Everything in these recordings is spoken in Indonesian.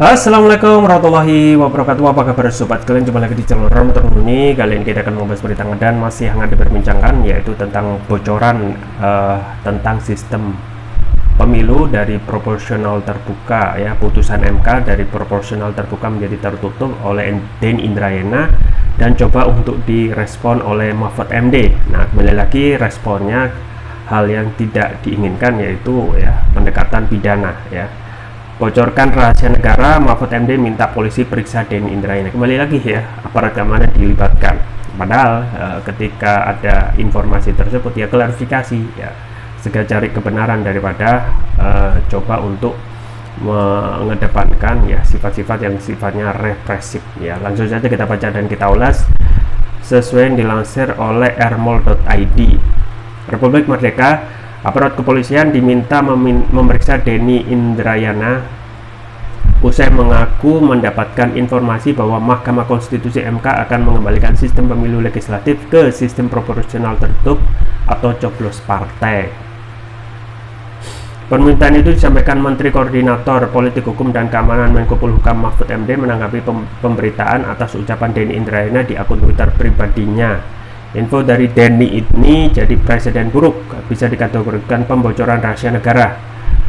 Assalamualaikum warahmatullahi wabarakatuh. Apa kabar sobat kalian? Jumpa lagi di channel Ramadan ini. Kali ini kita akan membahas berita dan masih hangat diperbincangkan, yaitu tentang bocoran tentang sistem pemilu dari proporsional terbuka, ya, putusan MK dari proporsional terbuka menjadi tertutup oleh Denny Indrayana dan coba untuk direspon oleh Mahfud MD. Nah, kembali lagi responnya hal yang tidak diinginkan, yaitu ya pendekatan pidana, ya. Bocorkan rahasia negara, Mahfud MD minta polisi periksa Denny Indrayana. Kembali lagi ya, aparat keamanan dilibatkan. Padahal ketika ada informasi tersebut ya klarifikasi, ya segera cari kebenaran daripada coba untuk mengedepankan ya sifat-sifat yang sifatnya represif. Ya, langsung saja kita baca dan kita ulas sesuai yang dilansir oleh rmol.id. Republik Merdeka. Aparat kepolisian diminta memeriksa Denny Indrayana usai mengaku mendapatkan informasi bahwa Mahkamah Konstitusi MK akan mengembalikan sistem pemilu legislatif ke sistem proporsional tertutup atau coblos partai. Permintaan itu disampaikan Menteri Koordinator Politik Hukum dan Keamanan Menko Polhukam Mahfud MD menanggapi pemberitaan atas ucapan Denny Indrayana di akun Twitter pribadinya. Info dari Denny ini jadi presiden buruk, bisa dikategorikan pembocoran rahasia negara.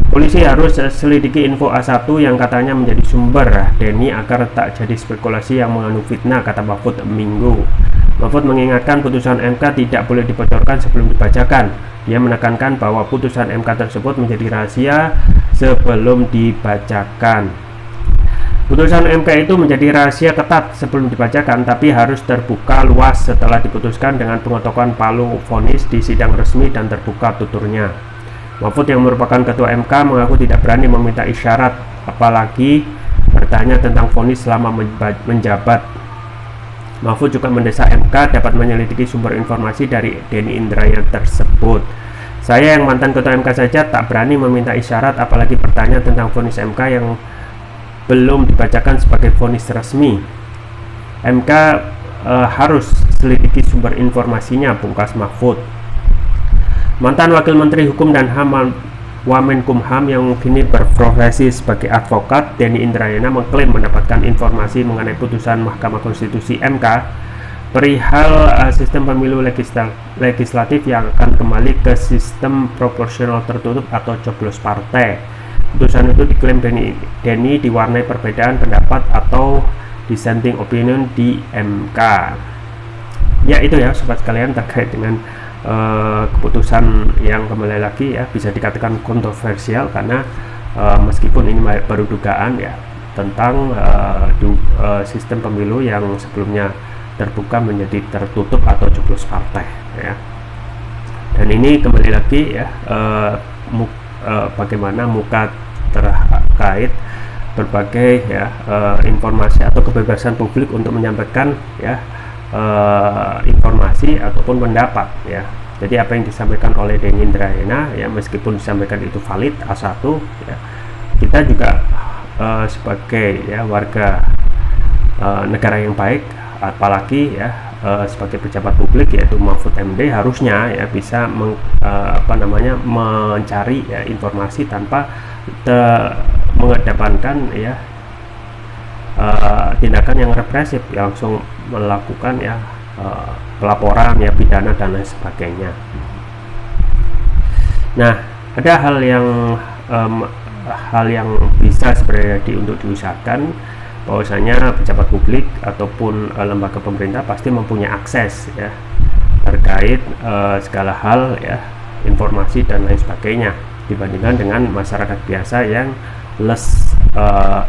Polisi harus selidiki info A1 yang katanya menjadi sumber Denny agar tak jadi spekulasi yang mengandung fitnah, kata Mahfud Minggu. Mahfud mengingatkan putusan MK tidak boleh dibocorkan sebelum dibacakan. Dia menekankan bahwa putusan MK tersebut menjadi rahasia sebelum dibacakan. Putusan MK itu menjadi rahasia ketat sebelum dibacakan, tapi harus terbuka luas setelah diputuskan dengan pengotokan palu vonis di sidang resmi dan terbuka tuturnya. Mahfud yang merupakan ketua MK mengaku tidak berani meminta isyarat, apalagi bertanya tentang vonis selama menjabat. Mahfud juga mendesak MK dapat menyelidiki sumber informasi dari Denny Indrayana tersebut. Saya yang mantan ketua MK saja tak berani meminta isyarat, apalagi bertanya tentang vonis MK yang belum dibacakan sebagai vonis resmi. MK harus selidiki sumber informasinya, pungkas Mahfud. Mantan Wakil Menteri Hukum dan HAM Wamenkumham yang kini berprofesi sebagai advokat, Denny Indrayana mengklaim mendapatkan informasi mengenai putusan Mahkamah Konstitusi MK perihal sistem pemilu legislatif yang akan kembali ke sistem proporsional tertutup atau coblos partai. Putusan itu diklaim Denny diwarnai perbedaan pendapat atau dissenting opinion di MK. Ya, itu ya sobat sekalian terkait dengan keputusan yang kembali lagi ya bisa dikatakan kontroversial karena meskipun ini baru dugaan ya tentang sistem pemilu yang sebelumnya terbuka menjadi tertutup atau coblos partai ya. Dan ini kembali lagi ya bagaimana muka terkait berbagai ya informasi atau kebebasan publik untuk menyampaikan ya informasi ataupun pendapat ya. Jadi apa yang disampaikan oleh Denny Indrayana ya meskipun disampaikan itu valid A1 ya, kita juga sebagai ya warga negara yang baik, apalagi ya sebagai pejabat publik yaitu Mahfud MD harusnya ya bisa mencari ya informasi tanpa mengedepankan ya tindakan yang represif, langsung melakukan ya pelaporan ya pidana dan lain sebagainya. Nah, ada hal yang bisa sebenarnya untuk diusahakan, bahwasanya pejabat publik ataupun lembaga pemerintah pasti mempunyai akses ya terkait segala hal ya informasi dan lain sebagainya dibandingkan dengan masyarakat biasa yang less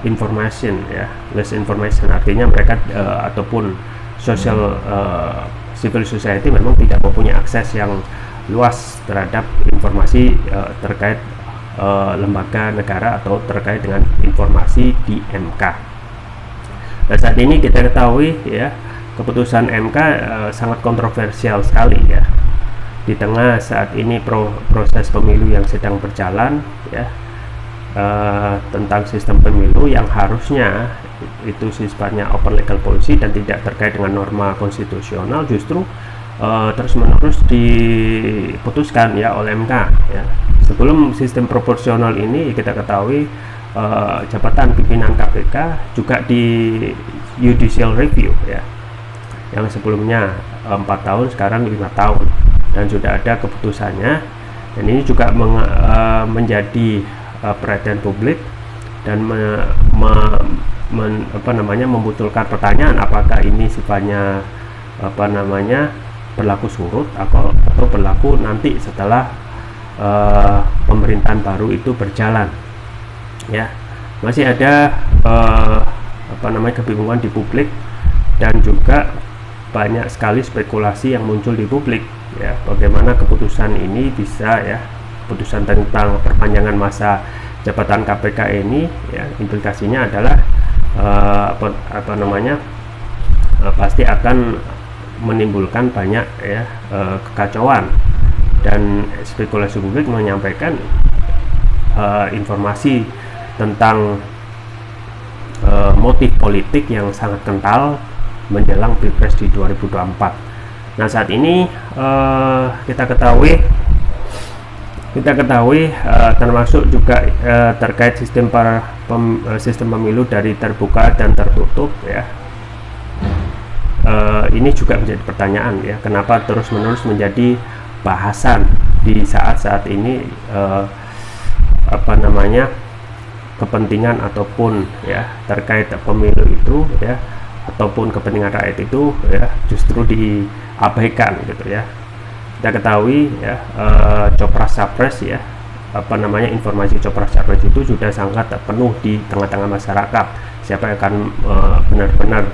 information ya. Less information artinya mereka ataupun civil society memang tidak mempunyai akses yang luas terhadap informasi terkait lembaga negara atau terkait dengan informasi di MK. Nah, saat ini kita ketahui ya keputusan MK sangat kontroversial sekali ya. Di tengah saat ini proses pemilu yang sedang berjalan ya tentang sistem pemilu yang harusnya itu sifatnya open legal policy dan tidak terkait dengan norma konstitusional, justru terus menerus diputuskan ya oleh MK ya. Sebelum sistem proporsional ini kita ketahui jabatan pimpinan KPK juga di judicial review ya, yang sebelumnya 4 tahun sekarang 5 tahun, dan sudah ada keputusannya, dan ini juga menjadi perhatian publik dan memunculkan pertanyaan apakah ini sifatnya berlaku surut atau berlaku nanti setelah pemerintahan baru itu berjalan ya. Masih ada kebingungan di publik, dan juga banyak sekali spekulasi yang muncul di publik ya, bagaimana keputusan ini bisa ya, keputusan tentang perpanjangan masa jabatan KPK ini ya, implikasinya adalah pasti akan menimbulkan banyak ya kekacauan, dan spekulasi publik menyampaikan informasi tentang motif politik yang sangat kental menjelang Pilpres di 2024. Nah, saat ini kita ketahui termasuk juga terkait sistem pemilu dari terbuka dan tertutup ya. Ini juga menjadi pertanyaan ya, kenapa terus-menerus menjadi bahasan di saat-saat ini kepentingan ataupun ya terkait pemilu itu ya, ataupun kepentingan rakyat itu ya justru diabaikan gitu ya. Kita ketahui ya, copras-capres ya, informasi copras-capres itu sudah sangat penuh di tengah-tengah masyarakat. Siapa yang akan benar-benar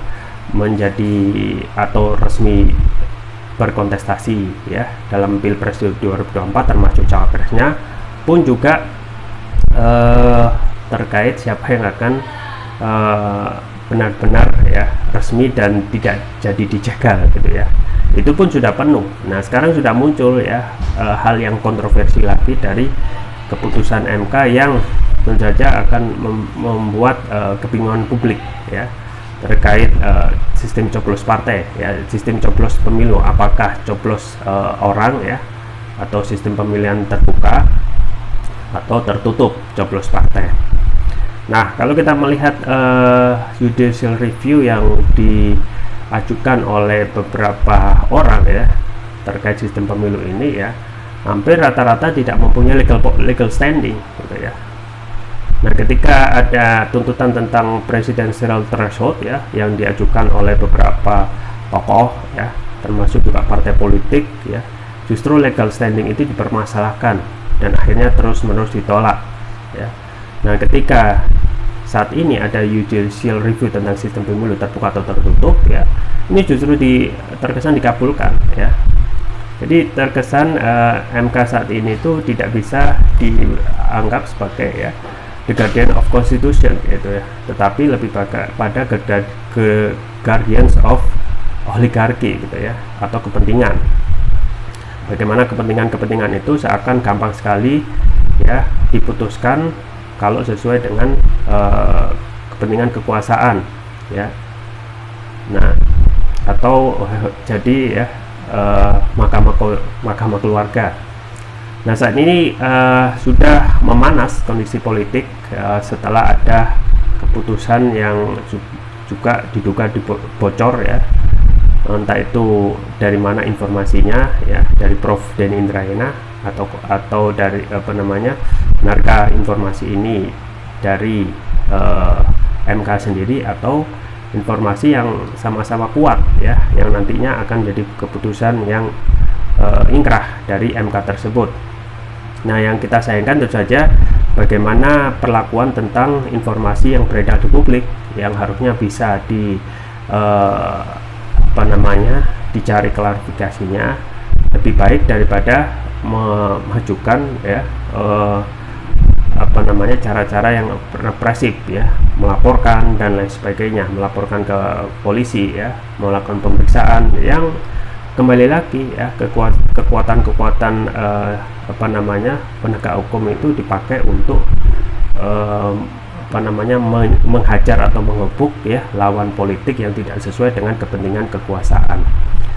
menjadi atau resmi berkontestasi ya dalam Pilpres 2024, termasuk cawapresnya pun juga terkait siapa yang akan benar-benar ya resmi dan tidak jadi dijegal gitu ya. Itu pun sudah penuh. Nah, sekarang sudah muncul ya hal yang kontroversi lagi dari keputusan MK yang tentu saja akan membuat kebingungan publik ya terkait sistem coblos partai ya, sistem coblos pemilu, apakah coblos orang ya, atau sistem pemilihan terbuka atau tertutup coblos partai. Nah, kalau kita melihat judicial review yang diajukan oleh beberapa orang ya terkait sistem pemilu ini ya, hampir rata-rata tidak mempunyai legal standing gitu ya. Nah, ketika ada tuntutan tentang presidential threshold ya yang diajukan oleh beberapa tokoh ya, termasuk juga partai politik ya, justru legal standing itu dipermasalahkan dan akhirnya terus-menerus ditolak ya. Nah, ketika saat ini ada judicial review tentang sistem pemilu terbuka atau tertutup ya, ini justru terkesan dikabulkan ya. Jadi terkesan MK saat ini itu tidak bisa dianggap sebagai ya the guardian of constitution gitu ya, tetapi lebih pada guardians of oligarchy gitu ya, atau kepentingan. Bagaimana kepentingan itu seakan gampang sekali ya diputuskan kalau sesuai dengan kepentingan kekuasaan ya. Nah, atau jadi ya mahkamah keluarga. Nah, saat ini sudah memanas kondisi politik setelah ada keputusan yang juga diduga bocor ya, entah itu dari mana informasinya ya, dari Prof Denny Indrayana atau dari benarkah informasi ini dari MK sendiri, atau informasi yang sama-sama kuat ya, yang nantinya akan jadi keputusan yang ingkrah dari MK tersebut. Nah, yang kita sayangkan tentu saja bagaimana perlakuan tentang informasi yang beredar di publik yang harusnya bisa dicari klarifikasinya lebih baik daripada mengajukan ya cara-cara yang represif ya, melaporkan dan lain sebagainya, melaporkan ke polisi ya, melakukan pemeriksaan yang kembali lagi ya, kekuatan penegak hukum itu dipakai untuk menghajar atau mengebuk ya lawan politik yang tidak sesuai dengan kepentingan kekuasaan.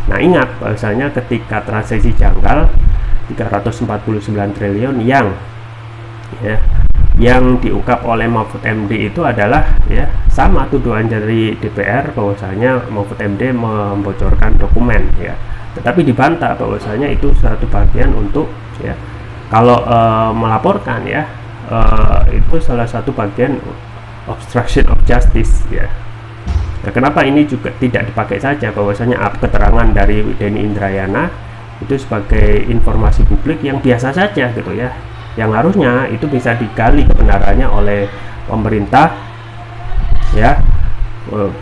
Nah, ingat bahwasanya ketika transaksi janggal 349 triliun yang diungkap oleh Mahfud MD itu adalah ya sama tuduhan dari DPR bahwasanya Mahfud MD membocorkan dokumen ya, tetapi dibantah bahwasanya itu satu bagian untuk ya kalau melaporkan ya itu salah satu bagian obstruction of justice ya. Nah, kenapa ini juga tidak dipakai saja bahwasanya keterangan dari Denny Indrayana itu sebagai informasi publik yang biasa saja gitu ya, yang harusnya itu bisa digali kebenarannya oleh pemerintah ya,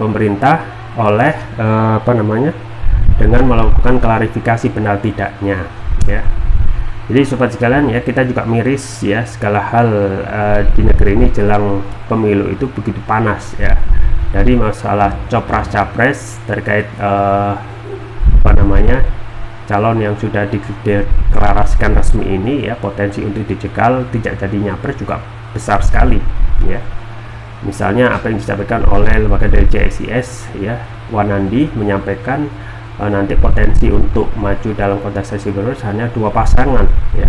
pemerintah oleh dengan melakukan klarifikasi benar tidaknya ya. Jadi sobat sekalian ya, kita juga miris ya, segala hal di negeri ini jelang pemilu itu begitu panas ya, dari masalah copras-capres terkait calon yang sudah dideklarasikan resmi ini ya, potensi untuk dijegal tidak jadi nyapres juga besar sekali ya. Misalnya apa yang disampaikan oleh lembaga dari CSIS ya, Wanandi menyampaikan nanti potensi untuk maju dalam kontestasi pilpres hanya 2 pasangan ya.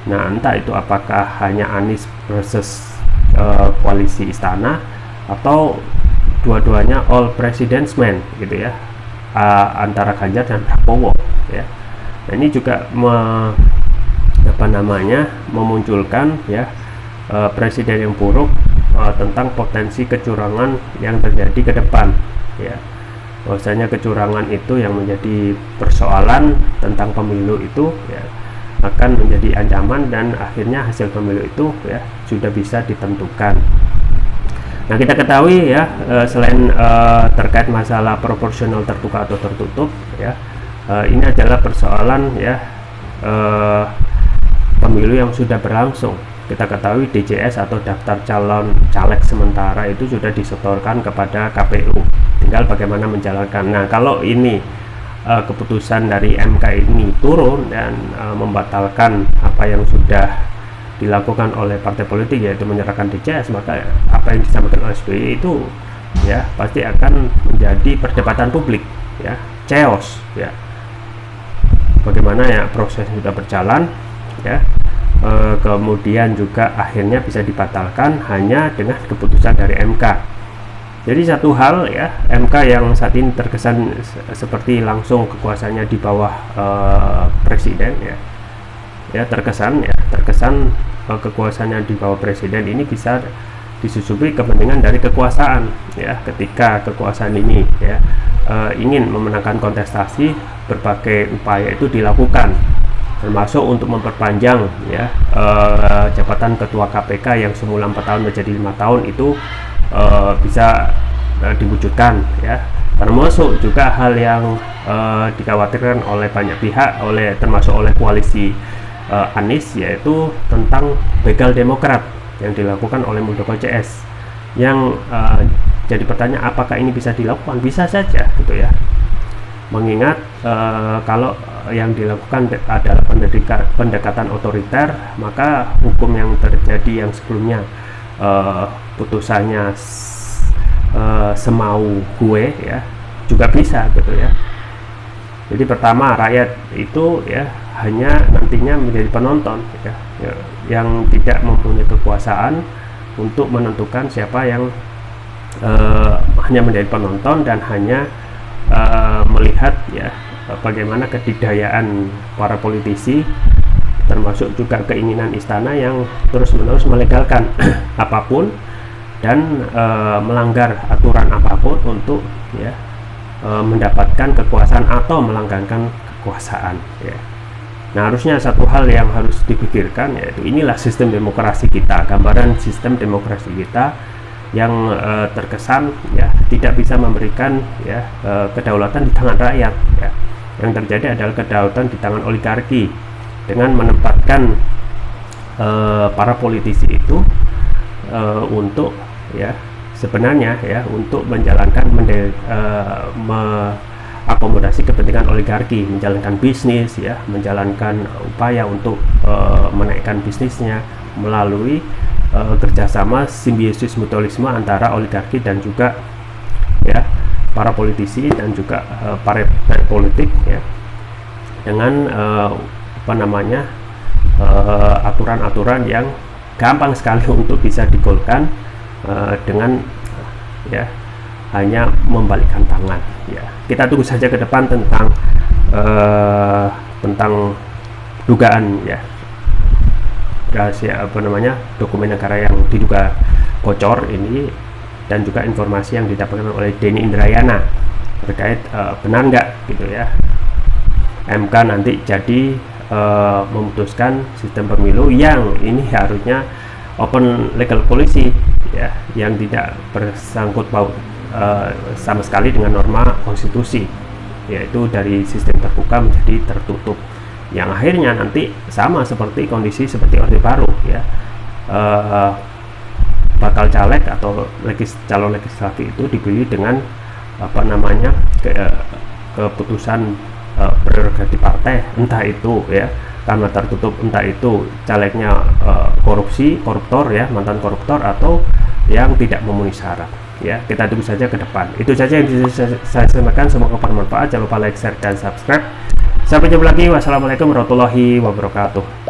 Nah, entah itu apakah hanya Anies versus koalisi istana atau dua-duanya all president's men gitu ya, antara Ganjar dan Prabowo ya. Nah, ini juga memunculkan ya presiden yang buruk tentang potensi kecurangan yang terjadi ke depan ya. Bahwasanya kecurangan itu yang menjadi persoalan tentang pemilu itu ya akan menjadi ancaman, dan akhirnya hasil pemilu itu ya sudah bisa ditentukan. Nah, kita ketahui ya, selain terkait masalah proporsional terbuka atau tertutup ya, ini adalah persoalan ya pemilu yang sudah berlangsung. Kita ketahui DCS atau daftar calon caleg sementara itu sudah disetorkan kepada KPU, tinggal bagaimana menjalankan. Nah, kalau ini keputusan dari MK ini turun dan membatalkan apa yang sudah dilakukan oleh partai politik, yaitu menyerahkan DCS, maka apa yang disampaikan oleh SBY itu ya pasti akan menjadi perdebatan publik ya, chaos ya. Bagaimana ya proses sudah berjalan ya, kemudian juga akhirnya bisa dibatalkan hanya dengan keputusan dari MK. Jadi satu hal ya, MK yang saat ini terkesan seperti langsung kekuasaannya di bawah presiden ya, terkesan kekuasaannya di bawah presiden ini bisa disusupi kepentingan dari kekuasaan ya. Ketika kekuasaan ini ya ingin memenangkan kontestasi, berbagai upaya itu dilakukan, termasuk untuk memperpanjang ya jabatan ketua KPK yang semula 4 tahun menjadi 5 tahun itu bisa diwujudkan ya. Termasuk juga hal yang dikhawatirkan oleh banyak pihak, termasuk oleh koalisi Anies, yaitu tentang begal demokrat yang dilakukan oleh Muldoko CS, yang jadi pertanyaan apakah ini bisa dilakukan? Bisa saja gitu ya, mengingat kalau yang dilakukan adalah pendekatan otoriter, maka hukum yang terjadi yang sebelumnya putusannya semau gue ya juga bisa gitu ya. Jadi pertama, rakyat itu ya hanya nantinya menjadi penonton ya, yang tidak mempunyai kekuasaan untuk menentukan siapa yang hanya menjadi penonton dan hanya melihat ya bagaimana kedikdayaan para politisi, termasuk juga keinginan istana yang terus-menerus melegalkan apapun dan melanggar aturan apapun untuk ya mendapatkan kekuasaan atau melanggengkan kekuasaan ya. Nah, harusnya satu hal yang harus dipikirkan, yaitu inilah sistem demokrasi kita, gambaran sistem demokrasi kita yang terkesan ya tidak bisa memberikan ya kedaulatan di tangan rakyat ya. Yang terjadi adalah kedaulatan di tangan oligarki dengan menempatkan para politisi itu untuk ya sebenarnya ya untuk menjalankan akomodasi kepentingan oligarki, menjalankan bisnis ya, menjalankan upaya untuk menaikkan bisnisnya melalui kerjasama simbiosis mutualisme antara oligarki dan juga ya para politisi dan juga partai politik ya, dengan aturan-aturan yang gampang sekali untuk bisa digolkan dengan ya hanya membalikkan tangan. Ya, kita tunggu saja ke depan tentang dugaan ya rahasia dokumen negara yang diduga bocor ini, dan juga informasi yang didapatkan oleh Denny Indrayana terkait benar nggak gitu ya MK nanti jadi memutuskan sistem pemilu yang ini harusnya open legal policy ya, yang tidak bersangkut paut sama sekali dengan norma konstitusi, yaitu dari sistem terbuka menjadi tertutup, yang akhirnya nanti sama seperti kondisi seperti Orde Baru ya, bakal caleg atau calon legislatif itu dipilih dengan keputusan prerogatif partai, entah itu ya karena tertutup, entah itu calegnya koruptor ya, mantan koruptor, atau yang tidak memenuhi syarat ya. Kita tunggu saja ke depan. Itu saja yang bisa saya sampaikan, semoga bermanfaat. Jangan lupa like, share, dan subscribe. Sampai jumpa lagi. Wassalamualaikum warahmatullahi wabarakatuh.